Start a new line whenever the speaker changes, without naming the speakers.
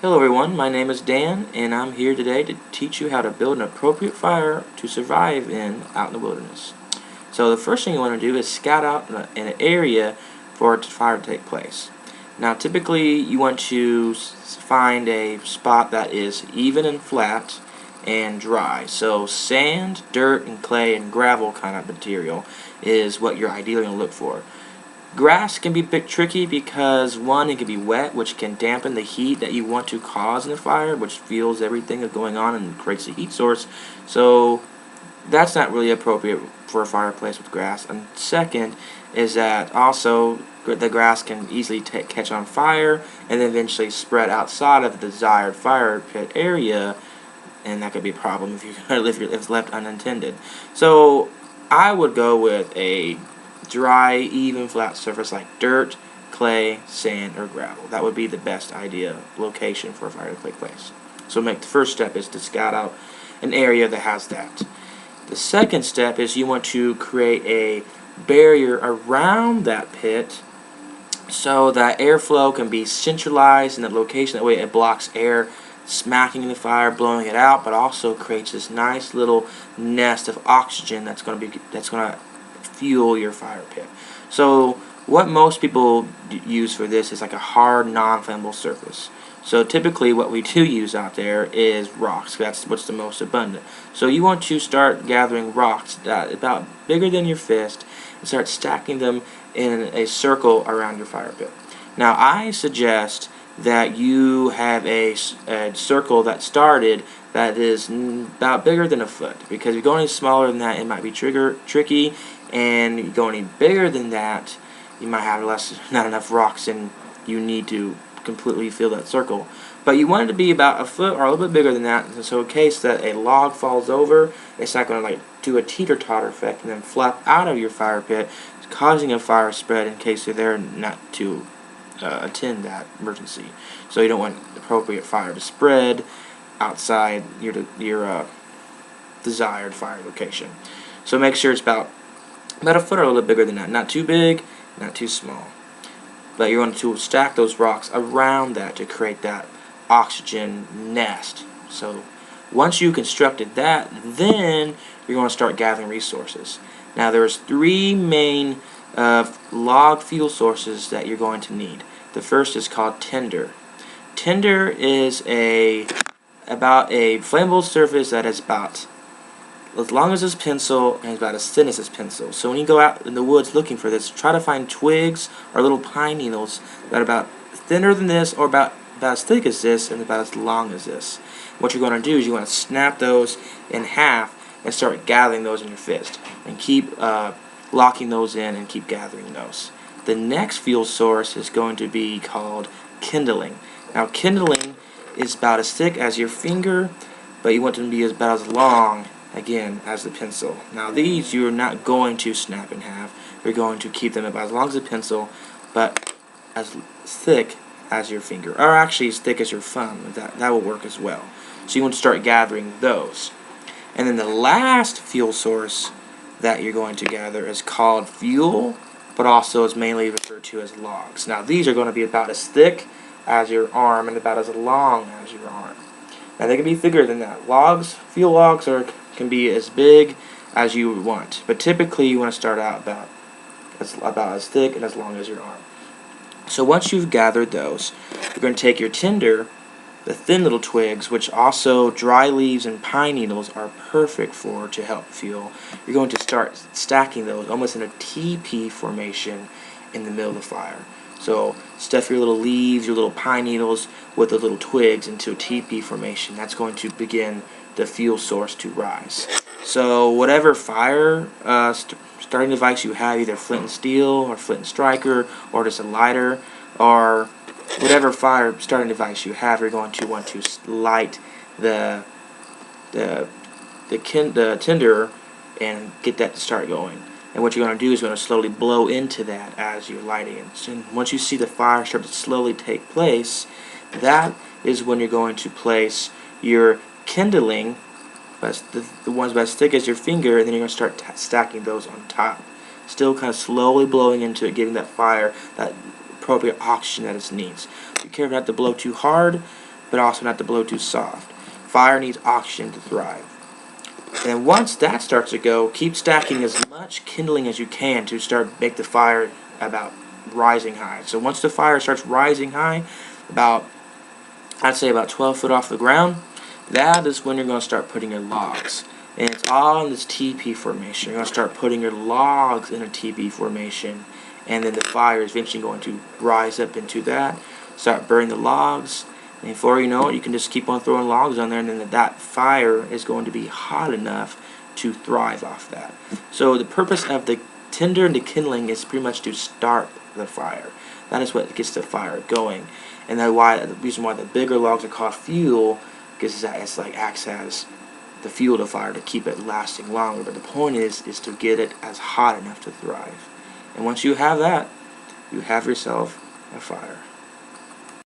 Hello everyone, my name is Dan and I'm here today to teach you how to build an appropriate fire to survive out in the wilderness. So the first thing you want to do is scout out an area for a fire to take place. Now typically you want to find a spot that is even and flat and dry. So sand, dirt, and clay and gravel kind of material is what you're ideally going to look for. Grass can be a bit tricky because one, it can be wet, which can dampen the heat that you want to cause in the fire, which fuels everything that's going on and creates a heat source. So that's not really appropriate for a fireplace with grass. And second is that also the grass can easily catch on fire and then eventually spread outside of the desired fire pit area, and that could be a problem if it's left unattended. So I would go with a dry, even, flat surface like dirt, clay, sand, or gravel. That would be the best idea location for a fire to take place. So the first step is to scout out an area that has that. The second step is you want to create a barrier around that pit so that airflow can be centralized in the location. That way it blocks air smacking the fire, blowing it out, but also creates this nice little nest of oxygen that's going to fuel your fire pit. So what most people use for this is like a hard, non-flammable surface. So typically what we do use out there is rocks. That's what's the most abundant. So you want to start gathering rocks that about bigger than your fist and start stacking them in a circle around your fire pit. Now I suggest that you have a circle that started that is about bigger than a foot, because if you go any smaller than that it might be tricky, and you go any bigger than that you might have not enough rocks and you need to completely fill that circle. But you want it to be about a foot or a little bit bigger than that, so in case that a log falls over, it's not going to like do a teeter-totter effect and then flap out of your fire pit, causing a fire spread in case you're there not to attend that emergency. So you don't want appropriate fire to spread outside your desired fire location. So make sure it's about a foot or a little bit bigger than that. Not too big, not too small. But you're going to stack those rocks around that to create that oxygen nest. So once you constructed that, then you're going to start gathering resources. Now there's three main log fuel sources that you're going to need. The first is called tinder. Tinder is about a flammable surface that is about as long as this pencil and about as thin as this pencil. So when you go out in the woods looking for this, try to find twigs or little pine needles that are about thinner than this or about as thick as this and about as long as this. What you're going to do is you want to snap those in half and start gathering those in your fist and keep locking those in and keep gathering those. The next fuel source is going to be called kindling. Now kindling is about as thick as your finger, but you want them to be about as long, again, as the pencil. Now these you're not going to snap in half. You're going to keep them about as long as a pencil, but as thick as your finger, or actually as thick as your thumb. That will work as well. So you want to start gathering those. And then the last fuel source that you're going to gather is called fuel, but also is mainly referred to as logs. Now these are going to be about as thick as your arm and about as long as your arm. Now they can be thicker than that. Fuel logs can be as big as you would want, but typically you want to start out about as thick and as long as your arm. So once you've gathered those, you're going to take your tinder, the thin little twigs, which also dry leaves and pine needles are perfect for to help fuel. You're going to start stacking those almost in a TP formation in the middle of the fire. So stuff your little leaves, your little pine needles with the little twigs into a TP formation. That's going to begin the fuel source to rise. So whatever fire starting device you have, either flint and steel or flint and striker or just a lighter or whatever fire starting device you have, you're going to want to light the tinder and get that to start going. And what you're going to do is you're going to slowly blow into that as you're lighting it. So once you see the fire start to slowly take place, that is when you're going to place your kindling, the ones about as thick as your finger, and then you're going to start stacking those on top. Still kind of slowly blowing into it, giving that fire that appropriate oxygen that it needs. Be careful not to blow too hard, but also not to blow too soft. Fire needs oxygen to thrive. And once that starts to go, keep stacking as much kindling as you can to make the fire about rising high. So once the fire starts rising high, I'd say about 12 foot off the ground, that is when you're going to start putting your logs. And it's all in this TP formation. You're going to start putting your logs in a TP formation, and then the fire is eventually going to rise up into that, start burning the logs, and before you know it, you can just keep on throwing logs on there, and then that fire is going to be hot enough to thrive off that. So the purpose of the tinder and the kindling is pretty much to start the fire. That is what gets the fire going. And the reason why the bigger logs are called fuel, because it's like acts as the fuel to fire to keep it lasting longer. But the point is to get it as hot enough to thrive. And once you have that, you have yourself a fire.